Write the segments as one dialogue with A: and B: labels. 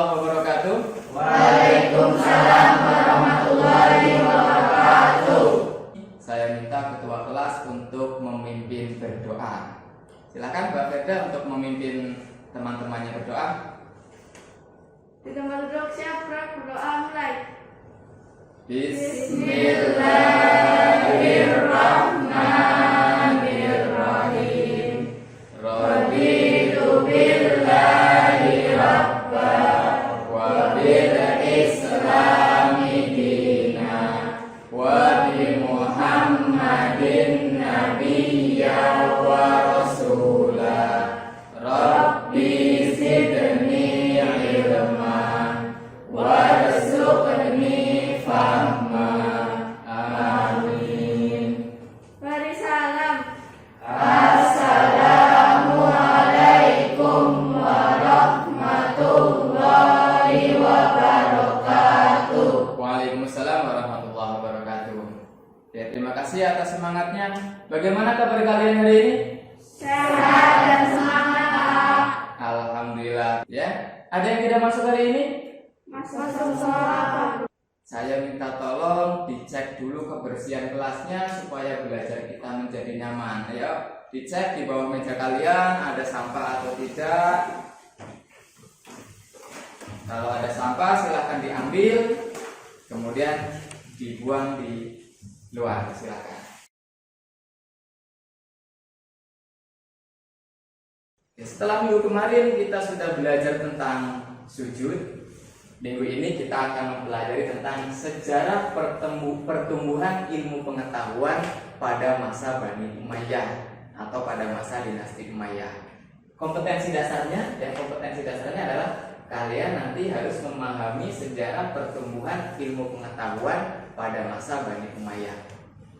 A: warahmatullahi wabarakatuh.
B: Waalaikumsalam warahmatullahi wabarakatuh.
A: Saya minta ketua kelas untuk memimpin berdoa. Silakan Mbak Firda untuk memimpin teman-temannya berdoa.
B: Kita berdua siap, berdoa mulai.
A: Bismillahirrahmanirrahim. Raditu billahi rabban wa bil islami dinan wa bi Muhammadin nabiyya wa rasulah. Rabbi zidni ilma warzuqni fahma. Amin.
B: Beri salam.
A: Assalamualaikum warahmatullahi wabarakatuh. Waalaikumsalam warahmatullahi wabarakatuh. Ya, terima kasih atas semangatnya. Bagaimana kabar kalian hari ini?
B: Sehat dan semangat.
A: Alhamdulillah. Ya, ada yang tidak masuk hari ini?
B: Masuk sholat.
A: Saya minta tolong dicek dulu kebersihan kelasnya supaya belajar kita menjadi nyaman. Ayo, dicek di bawah meja kalian ada sampah atau tidak. Kalau ada sampah silahkan diambil, kemudian dibuang di luar. Silakan. Ya, setelah minggu kemarin kita sudah belajar tentang sujud. Minggu ini kita akan mempelajari tentang sejarah pertumbuhan ilmu pengetahuan pada masa Bani Umayyah atau pada masa dinasti Umayyah. Kompetensi dasarnya adalah kalian nanti harus memahami sejarah pertumbuhan ilmu pengetahuan pada masa Bani Umayyah.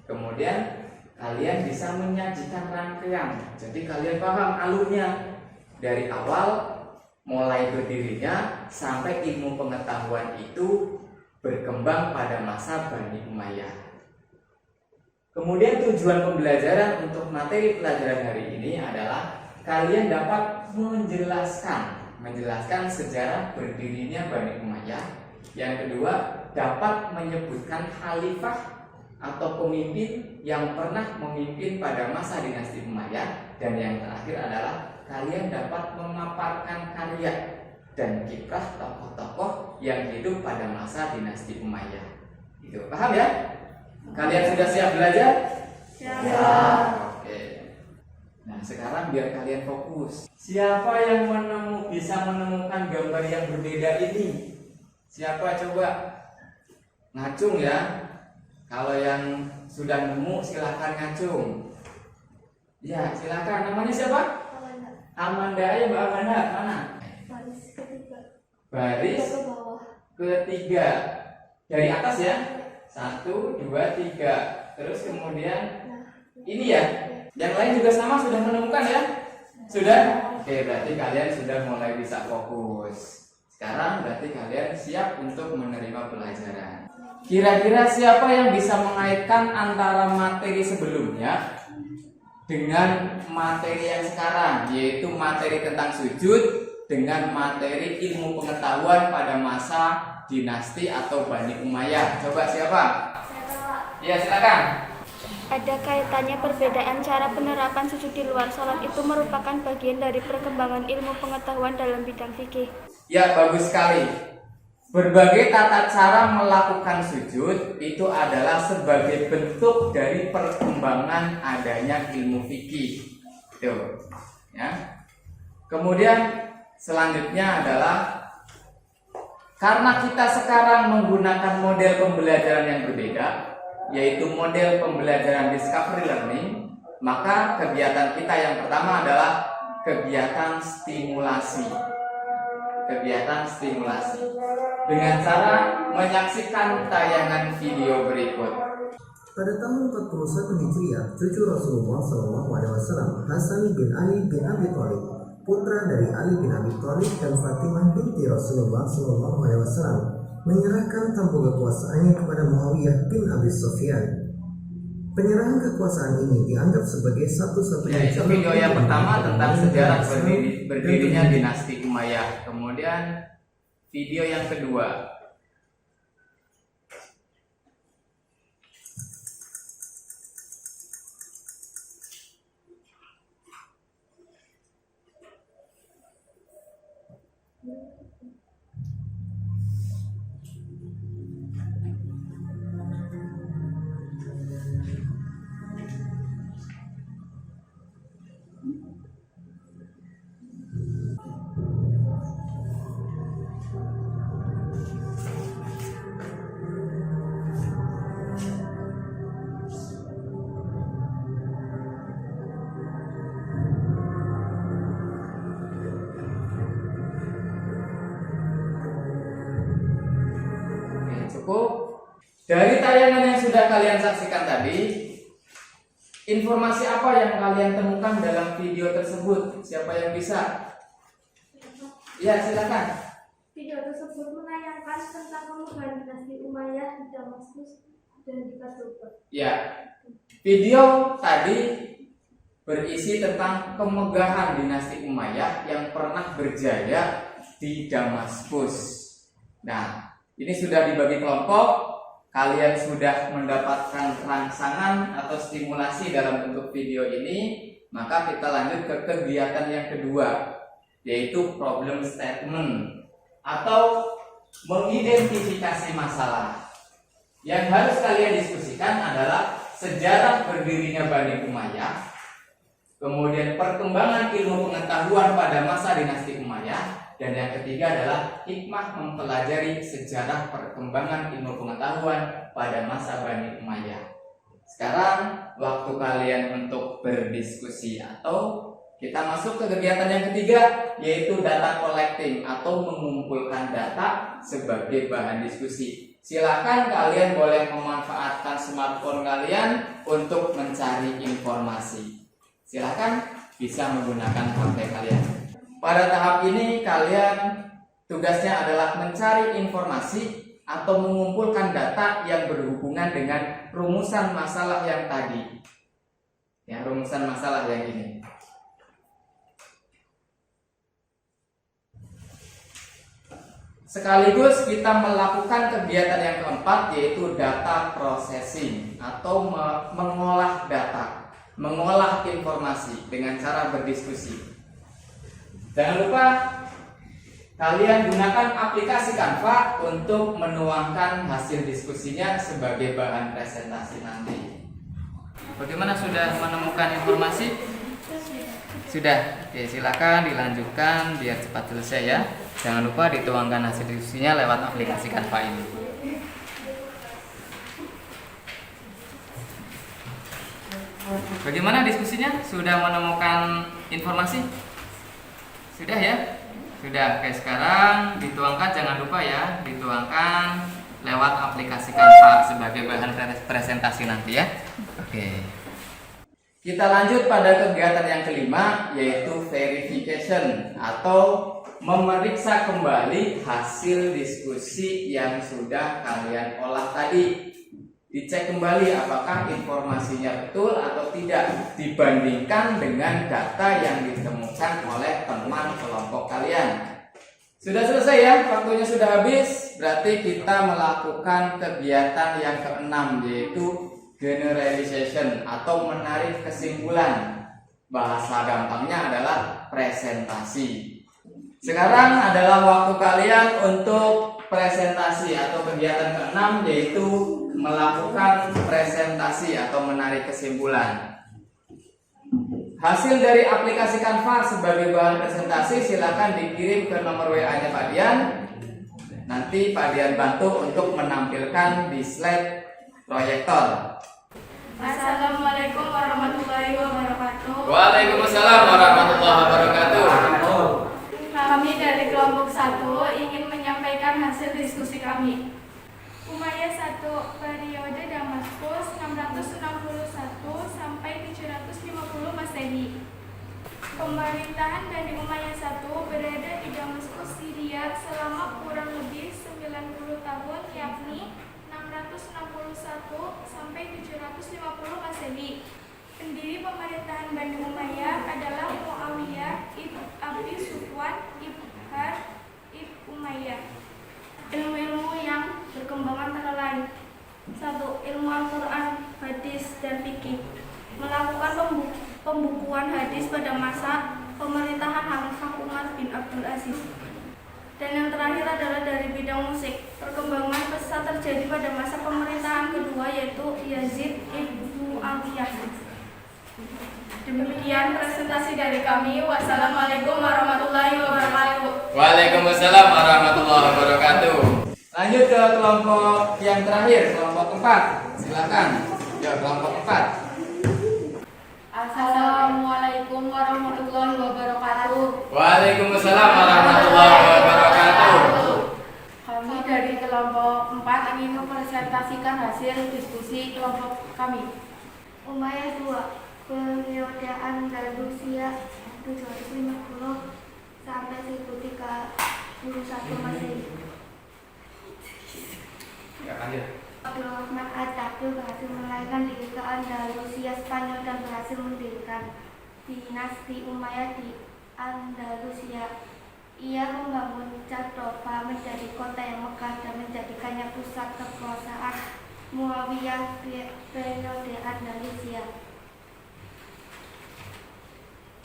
A: Kemudian kalian bisa menyajikan rangkaian. Jadi kalian paham alurnya dari awal mulai berdirinya sampai ilmu pengetahuan itu berkembang pada masa Bani Umayyah. Kemudian tujuan pembelajaran untuk materi pelajaran hari ini adalah kalian dapat menjelaskan sejarah berdirinya Bani Umayyah. Yang kedua, dapat menyebutkan khalifah atau pemimpin yang pernah memimpin pada masa dinasti Umayyah. Dan yang terakhir adalah kalian dapat memaparkan karya dan kiprah tokoh-tokoh yang hidup pada masa dinasti Umayyah. Itu paham ya? Kalian sudah siap belajar?
B: Siap.
A: Oke. Nah, sekarang biar kalian fokus. Siapa yang bisa menemukan gambar yang berbeda ini? Siapa coba? Ngacung ya. Kalau yang sudah nemu silahkan ngacung. Ya, silakan. Namanya siapa? Amanda. Ayo Mbak Amanda, mana?
B: Baris ketiga.
A: Baris
B: Ke bawah.
A: ketiga. Dari atas ya. 1, 2, 3. Terus kemudian ini ya. Yang lain juga sama sudah menemukan ya? Sudah? Oke, berarti kalian sudah mulai bisa fokus. Sekarang berarti kalian siap untuk menerima pelajaran. Kira-kira siapa yang bisa mengaitkan antara materi sebelumnya dengan materi yang sekarang, yaitu materi tentang sujud dengan materi ilmu pengetahuan pada masa dinasti atau Bani Umayyah? Coba siapa? Ya, silakan.
C: Ada kaitannya perbedaan cara penerapan sujud di luar sholat itu merupakan bagian dari perkembangan ilmu pengetahuan dalam bidang fikih.
A: Ya, bagus sekali. Berbagai tata cara melakukan sujud itu adalah sebagai bentuk dari perkembangan adanya ilmu fikih. Tuh, ya. Kemudian selanjutnya adalah karena kita sekarang menggunakan model pembelajaran yang berbeda, yaitu model pembelajaran discovery learning, maka kegiatan kita yang pertama adalah kegiatan stimulasi. Dengan cara menyaksikan tayangan video berikut.
D: Pada tahun 41 Hijriah, cucu Rasulullah SAW, Hasan bin Ali bin Abi Thalib, putra dari Ali bin Abi Thalib dan Fatimah binti Rasulullah SAW, menyerahkan tampuk kekuasaannya kepada Muawiyah bin Abi Sufyan. Penyerahan kekuasaan ini dianggap sebagai satu-satunya
A: itu video yang pertama tentang sejarah berdirinya dinasti Umayyah. Kemudian video yang kedua. Oke, cukup. Dari tayangan yang sudah kalian saksikan tadi, informasi apa yang kalian temukan dalam video tersebut? Siapa yang bisa? Ya, silakan.
B: Video tersebut menayangkan tentang kemudahan dinasti Umayyah di Damaskus dan di Cordoba.
A: Ya, video tadi berisi tentang kemegahan dinasti Umayyah yang pernah berjaya di Damaskus. Nah, ini sudah dibagi kelompok. Kalian sudah mendapatkan rangsangan atau stimulasi dalam bentuk video ini. Maka kita lanjut ke kegiatan yang kedua, yaitu problem statement atau mengidentifikasi masalah. Yang harus kalian diskusikan adalah sejarah berdirinya Bani Umayyah, kemudian perkembangan ilmu pengetahuan pada masa dinasti Umayyah, dan yang ketiga adalah hikmah mempelajari sejarah perkembangan ilmu pengetahuan pada masa Bani Umayyah. Sekarang waktu kalian untuk berdiskusi atau kita masuk ke kegiatan yang ketiga, yaitu data collecting atau mengumpulkan data sebagai bahan diskusi. Silakan kalian boleh memanfaatkan smartphone kalian untuk mencari informasi. Silakan bisa menggunakan HP kalian. Pada tahap ini kalian tugasnya adalah mencari informasi atau mengumpulkan data yang berhubungan dengan rumusan masalah yang tadi. Ya, rumusan masalah yang ini. Sekaligus kita melakukan kegiatan yang keempat, yaitu data processing atau mengolah data, mengolah informasi dengan cara berdiskusi. Jangan lupa kalian gunakan aplikasi Canva untuk menuangkan hasil diskusinya sebagai bahan presentasi nanti. Bagaimana, sudah menemukan informasi? Sudah. Oke, silakan dilanjutkan biar cepat selesai ya. Jangan lupa dituangkan hasil diskusinya lewat aplikasi Canva ini. Bagaimana diskusinya? Sudah menemukan informasi? Sudah ya? Sudah. Oke, sekarang dituangkan, jangan lupa ya, dituangkan lewat aplikasi Canva sebagai bahan presentasi nanti ya. Oke. Kita lanjut pada kegiatan yang kelima, yaitu verification atau memeriksa kembali hasil diskusi yang sudah kalian olah tadi. Dicek kembali apakah informasinya betul atau tidak dibandingkan dengan data yang ditemukan oleh teman kelompok kalian. Sudah selesai ya, waktunya sudah habis. Berarti kita melakukan kegiatan yang keenam, yaitu generalization atau menarik kesimpulan. Bahasa gampangnya adalah presentasi. Sekarang adalah waktu kalian untuk presentasi atau kegiatan keenam, yaitu melakukan presentasi atau menarik kesimpulan. Hasil dari aplikasi Canva sebagai bahan presentasi silakan dikirim ke nomor WA-nya Pak Dian. Nanti Pak Dian bantu untuk menampilkan di slide proyektor.
B: Assalamualaikum warahmatullahi wabarakatuh.
A: Waalaikumsalam warahmatullahi wabarakatuh.
B: Kami dari kelompok 1 ingin menyampaikan hasil diskusi kami. Umayyah 1 periode Damaskus 661 sampai 750 Masehi. Pemerintahan Bani Umayyah 1 berada di Damaskus, Syria selama kurang lebih 90 tahun, yakni 661 sampai 750 Masehi. Pendiri pemerintahan Bani Umayyah adalah Muawiyah ibn Abi Sufyan ibn Harb ibn Umayyah.
C: hadis pada masa pemerintahan Khalifah Umar bin Abdul Aziz. Dan yang terakhir adalah dari bidang musik. Perkembangan pesat terjadi pada masa pemerintahan kedua yaitu Yazid ibnu Muawiyah. Demikian presentasi dari kami. Wassalamualaikum warahmatullahi wabarakatuh.
A: Waalaikumsalam warahmatullahi wabarakatuh. Lanjut ke kelompok yang terakhir, kelompok 4. Silakan. Ya, kelompok 4.
C: Assalamualaikum warahmatullahi wabarakatuh.
A: Waalaikumsalam warahmatullahi wabarakatuh.
C: Kami dari kelompok 4 ingin mempresentasikan hasil diskusi kelompok kami. Umayyah 2, periode Andalusia 750 sampai 1031 Masehi.
A: Ya, lanjut.
C: Abdurrahman At-Taqi berhasil melahirkan diri ke Andalusia Spanyol dan berhasil mendirikan dinasti Umayyah di Andalusia. Ia membangun Cordoba menjadi kota yang megah dan menjadikannya pusat kekuasaan Muawiyah periode Andalusia.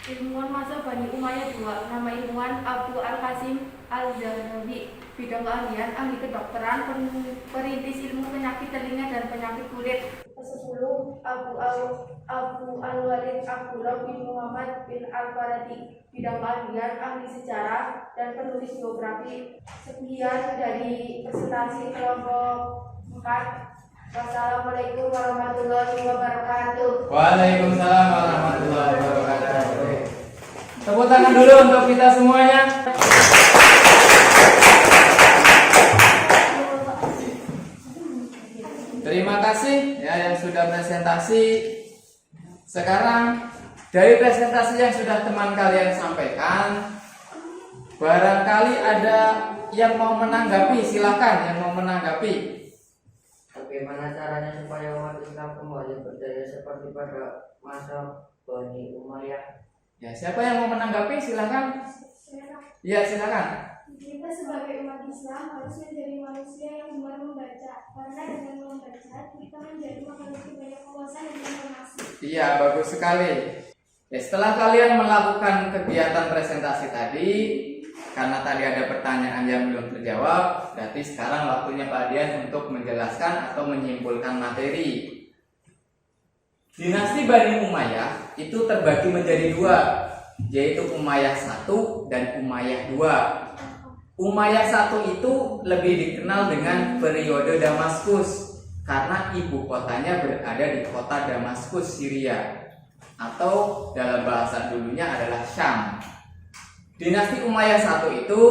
C: Ilmuwan masa Bani Umayyah 2, nama ilmuwan Abu Al-Qasim Al-Zahrawi, bidang keahlian ahli kedokteran, perintis ilmu penyakit telinga dan penyakit kulit. Ke-10 Abu Al-Walid Abdullah bin Muhammad bin Al-Faradi, bidang keahlian ahli sejarah dan penulis biografi. Sekian dari presentasi kelompok 4. Wassalamualaikum warahmatullahi wabarakatuh.
A: Waalaikumsalam warahmatullahi wabarakatuh. Tepuk tangan dulu untuk kita semuanya. Terima kasih ya yang sudah presentasi. Sekarang dari presentasi yang sudah teman kalian sampaikan, barangkali ada yang mau menanggapi, silakan yang mau menanggapi.
E: Bagaimana caranya supaya umat Islam kembali berdaya seperti pada masa Bani Umayyah?
A: Ya, siapa yang mau menanggapi silakan. Ya, silakan.
B: Kita sebagai umat Islam harus menjadi manusia yang gemar membaca, karena dengan membaca kita menjadi memiliki banyak wawasan dan informasi.
A: Iya, bagus sekali. Ya, setelah kalian melakukan kegiatan presentasi tadi, karena tadi ada pertanyaan yang belum terjawab, berarti sekarang waktunya kalian untuk menjelaskan atau menyimpulkan materi. Dinasti Bani Umayyah itu terbagi menjadi 2, yaitu Umayyah 1 dan Umayyah 2. Umayyah 1 itu lebih dikenal dengan periode Damaskus karena ibu kotanya berada di kota Damaskus, Syria, atau dalam bahasa dulunya adalah Syam. Dinasti Umayyah 1 itu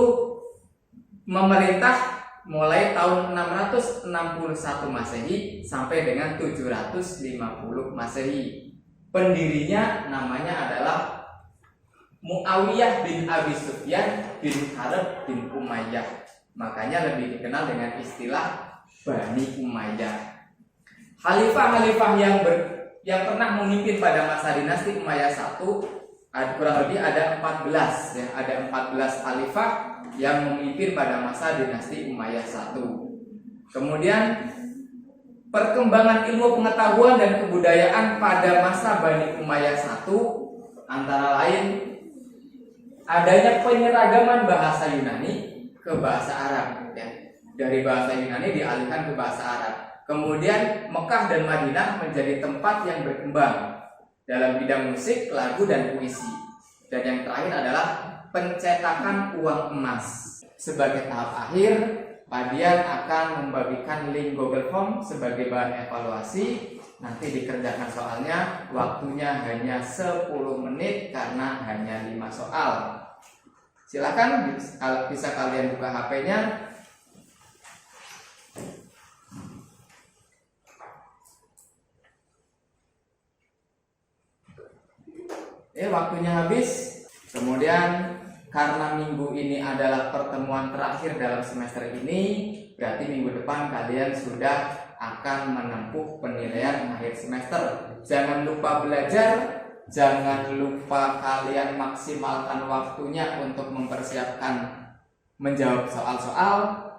A: memerintah mulai tahun 661 Masehi sampai dengan 750 Masehi. Pendirinya namanya adalah Muawiyah bin Abi Sufyan bin Harb bin Umayyah. Makanya lebih dikenal dengan istilah Bani Umayyah. Khalifah-khalifah yang pernah memimpin pada masa dinasti Umayyah 1 kurang lebih ada 14 ya, ada 14 khalifah yang memimpin pada masa dinasti Umayyah 1. Kemudian perkembangan ilmu pengetahuan dan kebudayaan pada masa Bani Umayyah 1 antara lain adanya penyeragaman bahasa Yunani ke bahasa Arab ya. Dari bahasa Yunani dialihkan ke bahasa Arab. Kemudian Mekah dan Madinah menjadi tempat yang berkembang dalam bidang musik, lagu, dan puisi. Dan yang terakhir adalah pencetakan uang emas. Sebagai tahap akhir, Padian akan membagikan link Google Form sebagai bahan evaluasi. Nanti dikerjakan soalnya, waktunya hanya 10 menit karena hanya 5 soal. Silakan bisa kalian buka HP-nya. Waktunya habis. Kemudian karena minggu ini adalah pertemuan terakhir dalam semester ini, berarti minggu depan kalian sudah akan menempuh penilaian akhir semester. Jangan lupa belajar, jangan lupa kalian maksimalkan waktunya untuk mempersiapkan menjawab soal-soal.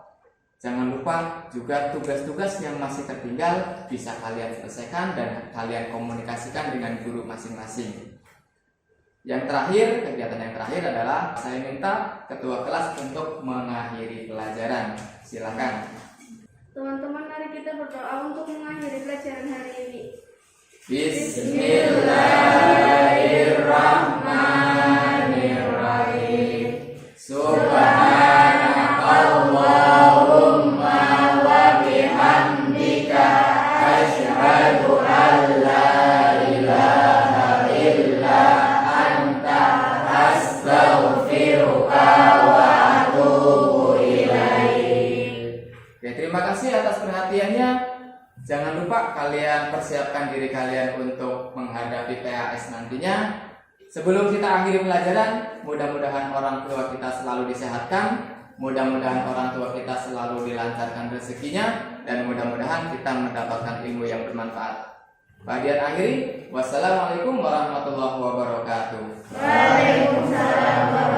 A: Jangan lupa juga tugas-tugas yang masih tertinggal bisa kalian selesaikan dan kalian komunikasikan dengan guru masing-masing. Yang terakhir, kegiatan yang terakhir adalah saya minta ketua kelas untuk mengakhiri pelajaran. Silakan.
C: Teman-teman, mari kita berdoa untuk mengakhiri pelajaran hari ini.
A: Bismillahirrahmanirrahim. Subhanakallahumma wa bihamdika asyhadu an la ilaha illa anta astaghfiruka wa atubu ilaik. Oke, terima kasih atas perhatiannya. Jangan lupa kalian persiapkan diri kalian untuk menghadapi PAS nantinya. Sebelum kita akhiri pelajaran, mudah-mudahan orang tua kita selalu disehatkan, mudah-mudahan orang tua kita selalu dilancarkan rezekinya, dan mudah-mudahan kita mendapatkan ilmu yang bermanfaat. Bagian akhiri, wassalamualaikum warahmatullahi wabarakatuh.
C: Waalaikumsalam.